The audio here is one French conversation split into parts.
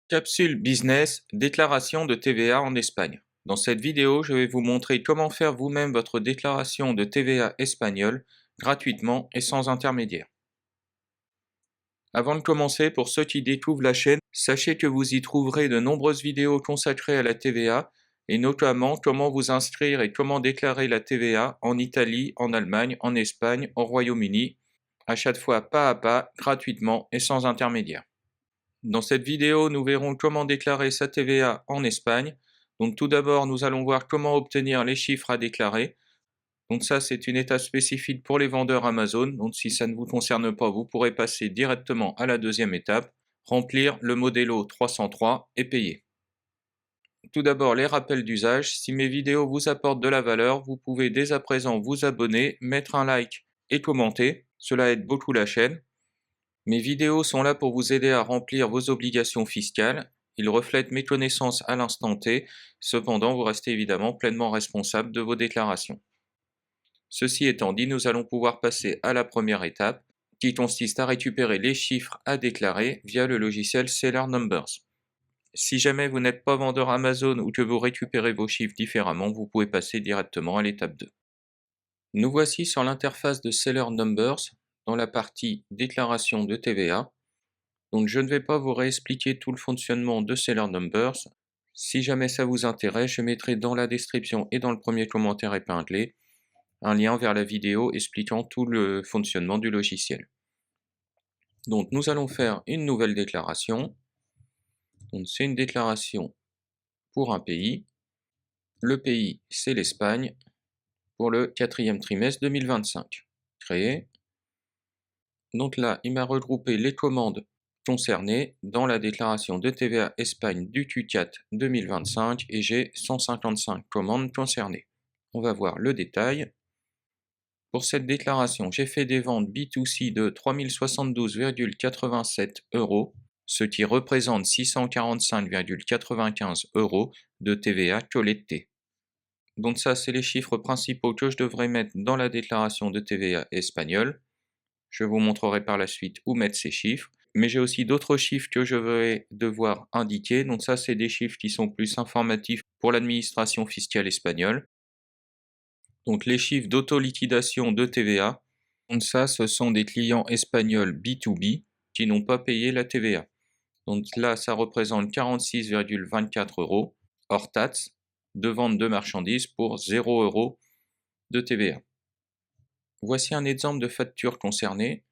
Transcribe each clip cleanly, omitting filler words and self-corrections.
Capsule Business, déclaration de TVA en Espagne. Dans cette vidéo, je vais vous montrer comment faire vous-même votre déclaration de TVA espagnole gratuitement et sans intermédiaire. Avant de commencer, pour ceux qui découvrent la chaîne, sachez que vous y trouverez de nombreuses vidéos consacrées à la TVA et notamment comment vous inscrire et comment déclarer la TVA en Italie, en Allemagne, en Espagne, au Royaume-Uni, à chaque fois pas à pas, gratuitement et sans intermédiaire. Dans cette vidéo, nous verrons comment déclarer sa TVA en Espagne. Donc tout d'abord, nous allons voir comment obtenir les chiffres à déclarer. Donc ça, c'est une étape spécifique pour les vendeurs Amazon. Donc si ça ne vous concerne pas, vous pourrez passer directement à la deuxième étape, remplir le Modello 303 et payer. Tout d'abord, les rappels d'usage. Si mes vidéos vous apportent de la valeur, vous pouvez dès à présent vous abonner, mettre un like et commenter. Cela aide beaucoup la chaîne. Mes vidéos sont là pour vous aider à remplir vos obligations fiscales. Ils reflètent mes connaissances à l'instant T, cependant vous restez évidemment pleinement responsable de vos déclarations. Ceci étant dit, nous allons pouvoir passer à la première étape, qui consiste à récupérer les chiffres à déclarer via le logiciel Seller Numbers. Si jamais vous n'êtes pas vendeur Amazon ou que vous récupérez vos chiffres différemment, vous pouvez passer directement à l'étape 2. Nous voici sur l'interface de Seller Numbers, dans la partie déclaration de TVA. Donc je ne vais pas vous réexpliquer tout le fonctionnement de Seller Numbers. Si jamais ça vous intéresse, je mettrai dans la description et dans le premier commentaire épinglé un lien vers la vidéo expliquant tout le fonctionnement du logiciel. Donc nous allons faire une nouvelle déclaration. Donc c'est une déclaration pour un pays. Le pays c'est l'Espagne pour le 4e trimestre 2025. Créer. Donc là, il m'a regroupé les commandes concernées dans la déclaration de TVA Espagne du Q4 2025 et j'ai 155 commandes concernées. On va voir le détail. Pour cette déclaration, j'ai fait des ventes B2C de 3072,87 €, ce qui représente 645,95 € de TVA collectée. Donc ça, c'est les chiffres principaux que je devrais mettre dans la déclaration de TVA espagnole. Je vous montrerai par la suite où mettre ces chiffres. Mais j'ai aussi d'autres chiffres que je vais devoir indiquer. Donc ça, c'est des chiffres qui sont plus informatifs pour l'administration fiscale espagnole. Donc les chiffres d'autoliquidation de TVA. Donc ça, ce sont des clients espagnols B2B qui n'ont pas payé la TVA. Donc là, ça représente 46,24 € hors taxe de vente de marchandises pour 0 € de TVA. Voici un exemple de facture concernée.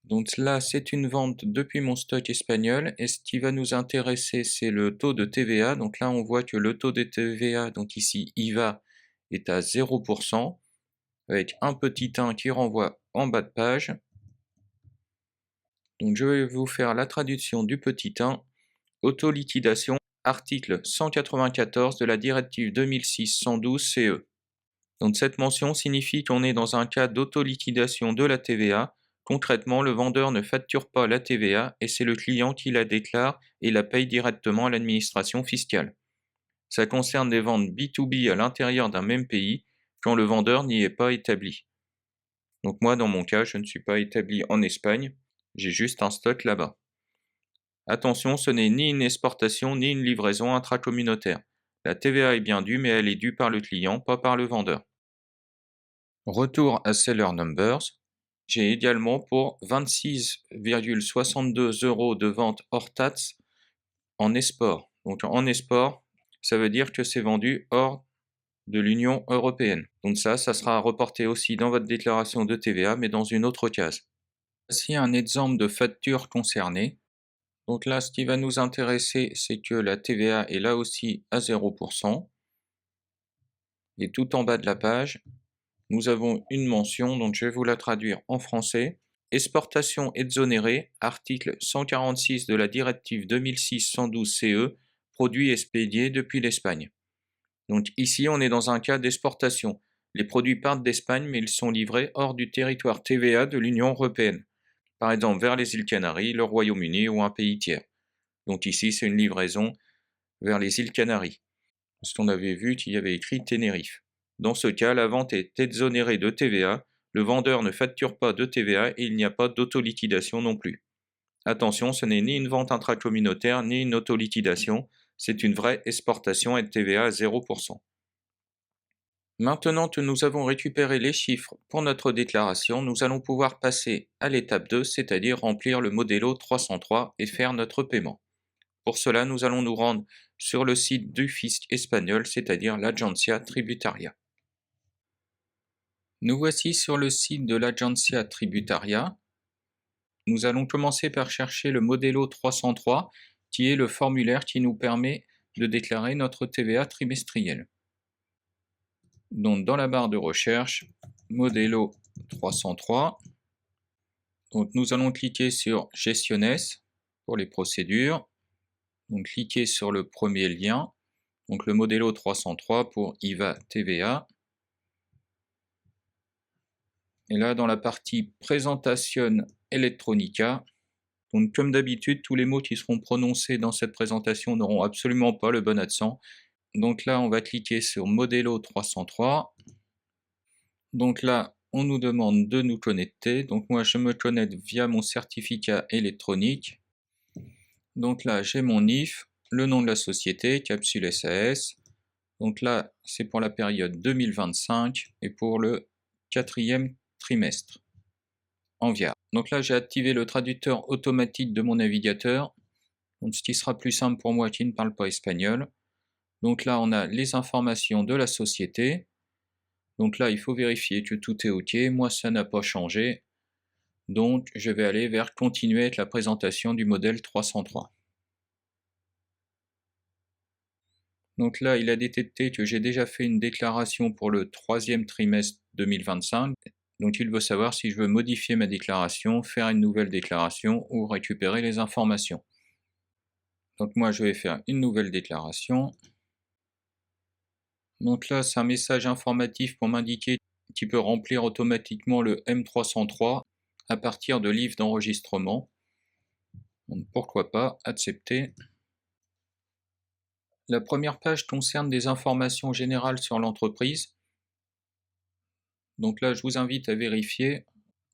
Donc là, c'est une vente depuis mon stock espagnol et ce qui va nous intéresser, c'est le taux de TVA. Donc là, on voit que le taux de TVA, donc ici IVA, est à 0%, avec un petit 1 qui renvoie en bas de page. Donc je vais vous faire la traduction du petit 1. Autoliquidation, article 194 de la directive 2006-112-CE. Donc cette mention signifie qu'on est dans un cas d'autoliquidation de la TVA. Concrètement, le vendeur ne facture pas la TVA et c'est le client qui la déclare et la paye directement à l'administration fiscale. Ça concerne des ventes B2B à l'intérieur d'un même pays quand le vendeur n'y est pas établi. Donc moi, dans mon cas, je ne suis pas établi en Espagne, j'ai juste un stock là-bas. Attention, ce n'est ni une exportation ni une livraison intracommunautaire. La TVA est bien due, mais elle est due par le client, pas par le vendeur. Retour à Seller Numbers. J'ai également pour 26,62 € de vente hors taxe en export. Donc en export, ça veut dire que c'est vendu hors de l'Union européenne. Donc ça sera reporté aussi dans votre déclaration de TVA, mais dans une autre case. Voici un exemple de facture concernée. Donc là, ce qui va nous intéresser, c'est que la TVA est là aussi à 0%. Et tout en bas de la page, nous avons une mention, donc je vais vous la traduire en français. Exportation exonérée, article 146 de la directive 2006-112-CE, produits expédiés depuis l'Espagne. Donc ici, on est dans un cas d'exportation. Les produits partent d'Espagne, mais ils sont livrés hors du territoire TVA de l'Union européenne. Par exemple, vers les îles Canaries, le Royaume-Uni ou un pays tiers. Donc ici, c'est une livraison vers les îles Canaries. Parce qu'on avait vu qu'il y avait écrit Tenerife. Dans ce cas, la vente est exonérée de TVA, le vendeur ne facture pas de TVA et il n'y a pas d'autoliquidation non plus. Attention, ce n'est ni une vente intracommunautaire ni une autoliquidation, c'est une vraie exportation et de TVA à 0%. Maintenant que nous avons récupéré les chiffres pour notre déclaration, nous allons pouvoir passer à l'étape 2, c'est-à-dire remplir le Modelo 303 et faire notre paiement. Pour cela, nous allons nous rendre sur le site du fisc espagnol, c'est-à-dire l'Agencia Tributaria. Nous voici sur le site de l'Agencia Tributaria. Nous allons commencer par chercher le Modelo 303, qui est le formulaire qui nous permet de déclarer notre TVA trimestrielle. Donc dans la barre de recherche, Modelo 303. Donc nous allons cliquer sur Gestiones pour les procédures. Donc cliquez sur le premier lien, donc le Modelo 303 pour IVA TVA. Et là dans la partie Présentation Electronica, donc comme d'habitude tous les mots qui seront prononcés dans cette présentation n'auront absolument pas le bon accent. Donc là on va cliquer sur Modelo 303. Donc là on nous demande de nous connecter, donc moi je me connecte via mon certificat électronique. Donc là j'ai mon NIF, le nom de la société, Capsule SAS. Donc là c'est pour la période 2025 et pour le 4e trimestre en VIA. Donc là j'ai activé le traducteur automatique de mon navigateur, donc ce qui sera plus simple pour moi qui ne parle pas espagnol. Donc là on a les informations de la société. Donc là, il faut vérifier que tout est OK. Moi, ça n'a pas changé. Donc, je vais aller vers continuer avec la présentation du modèle 303. Donc là, il a détecté que j'ai déjà fait une déclaration pour le 3e trimestre 2025. Donc, il veut savoir si je veux modifier ma déclaration, faire une nouvelle déclaration ou récupérer les informations. Donc moi, je vais faire une nouvelle déclaration. Donc là, c'est un message informatif pour m'indiquer qu'il peut remplir automatiquement le M303 à partir de livres d'enregistrement. Donc pourquoi pas, accepter. La première page concerne des informations générales sur l'entreprise. Donc là, je vous invite à vérifier,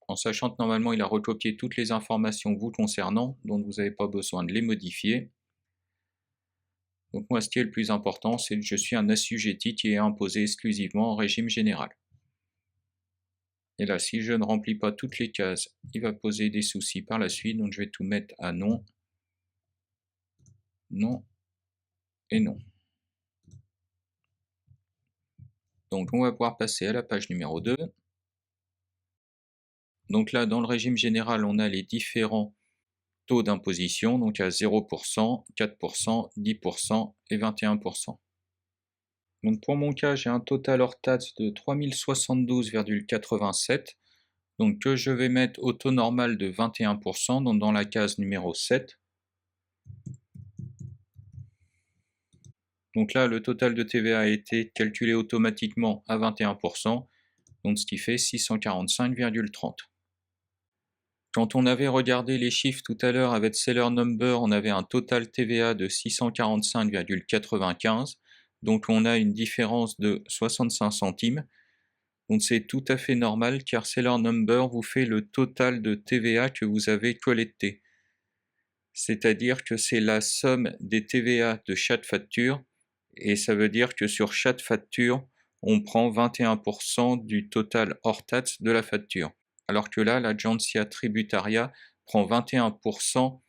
en sachant que normalement il a recopié toutes les informations vous concernant, donc vous n'avez pas besoin de les modifier. Donc moi, ce qui est le plus important, c'est que je suis un assujetti qui est imposé exclusivement en régime général. Et là, si je ne remplis pas toutes les cases, il va poser des soucis par la suite, donc je vais tout mettre à non, non et non. Donc on va pouvoir passer à la page numéro 2. Donc là, dans le régime général, on a les différents taux d'imposition, donc à 0%, 4%, 10% et 21%. Donc pour mon cas, j'ai un total hors taxe de 3072,87, donc que je vais mettre au taux normal de 21%, donc dans la case numéro 7. Donc là, le total de TVA a été calculé automatiquement à 21%, donc ce qui fait 645,30. Quand on avait regardé les chiffres tout à l'heure avec Seller Number, on avait un total TVA de 645,95, donc on a une différence de 65 centimes. Donc c'est tout à fait normal car Seller Number vous fait le total de TVA que vous avez collecté. C'est-à-dire que c'est la somme des TVA de chaque facture, et ça veut dire que sur chaque facture, on prend 21% du total hors taxe de la facture. Alors que là, l'Agencia Tributaria prend 21%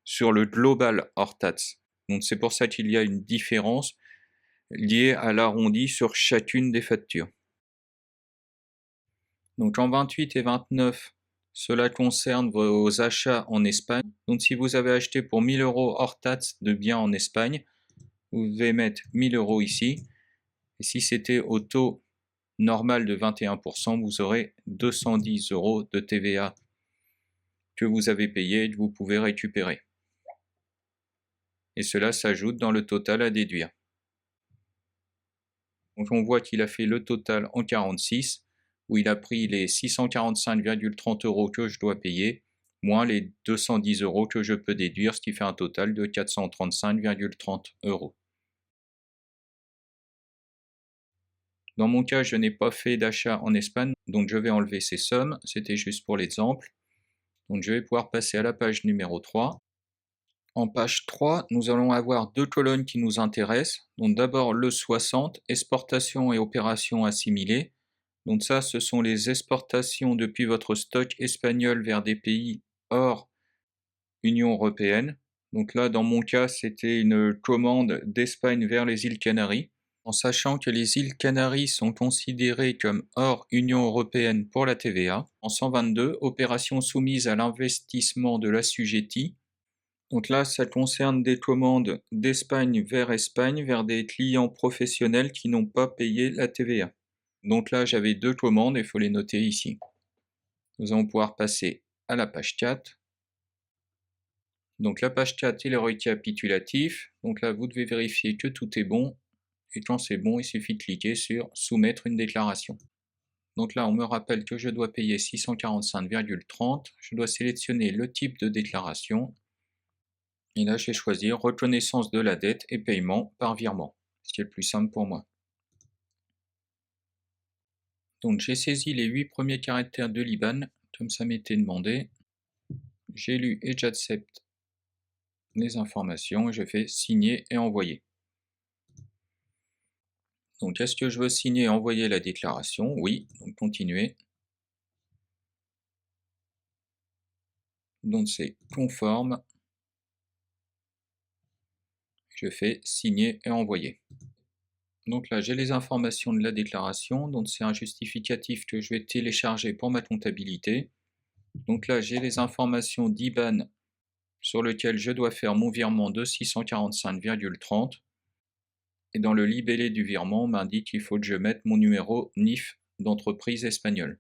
sur le global hors taxe. Donc c'est pour ça qu'il y a une différence liée à l'arrondi sur chacune des factures. Donc en 28 et 29, cela concerne vos achats en Espagne. Donc si vous avez acheté pour 1000 € hors taxe de biens en Espagne, vous devez mettre 1000 € ici. Et si c'était au taux normal de 21%, vous aurez 210 € de TVA que vous avez payé et que vous pouvez récupérer. Et cela s'ajoute dans le total à déduire. Donc on voit qu'il a fait le total en 46, où il a pris les 645,30 € que je dois payer, moins les 210 € que je peux déduire, ce qui fait un total de 435,30 €. Dans mon cas, je n'ai pas fait d'achat en Espagne, donc je vais enlever ces sommes, c'était juste pour l'exemple. Donc je vais pouvoir passer à la page numéro 3. En page 3, nous allons avoir deux colonnes qui nous intéressent. Donc d'abord le 60, exportation et opérations assimilées. Donc ça, ce sont les exportations depuis votre stock espagnol vers des pays hors Union européenne. Donc là, dans mon cas, c'était une commande d'Espagne vers les îles Canaries. En sachant que les îles Canaries sont considérées comme hors Union européenne pour la TVA. En 122, opération soumise à l'investissement de l'assujetti. Donc là, ça concerne des commandes d'Espagne vers des clients professionnels qui n'ont pas payé la TVA. Donc là, j'avais deux commandes, il faut les noter ici. Nous allons pouvoir passer à la page 4. Donc la page 4 est le récapitulatif. Donc là, vous devez vérifier que tout est bon. Et quand c'est bon, il suffit de cliquer sur soumettre une déclaration. Donc là, on me rappelle que je dois payer 645,30. Je dois sélectionner le type de déclaration. Et là, je vais choisir reconnaissance de la dette et paiement par virement, ce qui est le plus simple pour moi. Donc j'ai saisi les 8 premiers caractères de l'IBAN, comme ça m'était demandé. J'ai lu et j'accepte les informations et je fais signer et envoyer. Donc est-ce que je veux signer et envoyer la déclaration? Oui, donc continuer. Donc c'est conforme. Je fais signer et envoyer. Donc là, j'ai les informations de la déclaration. Donc c'est un justificatif que je vais télécharger pour ma comptabilité. Donc là, j'ai les informations d'IBAN sur lequel je dois faire mon virement de 645,30. Et dans le libellé du virement, on m'indique qu'il faut que je mette mon numéro NIF d'entreprise espagnole.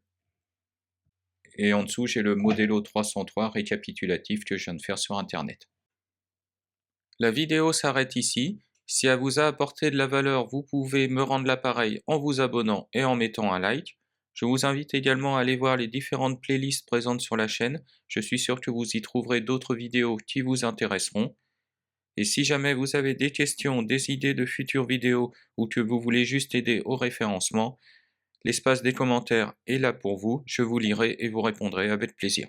Et en dessous, j'ai le Modelo 303 récapitulatif que je viens de faire sur Internet. La vidéo s'arrête ici. Si elle vous a apporté de la valeur, vous pouvez me rendre l'appareil en vous abonnant et en mettant un like. Je vous invite également à aller voir les différentes playlists présentes sur la chaîne. Je suis sûr que vous y trouverez d'autres vidéos qui vous intéresseront. Et si jamais vous avez des questions, des idées de futures vidéos ou que vous voulez juste aider au référencement, l'espace des commentaires est là pour vous. Je vous lirai et vous répondrai avec plaisir.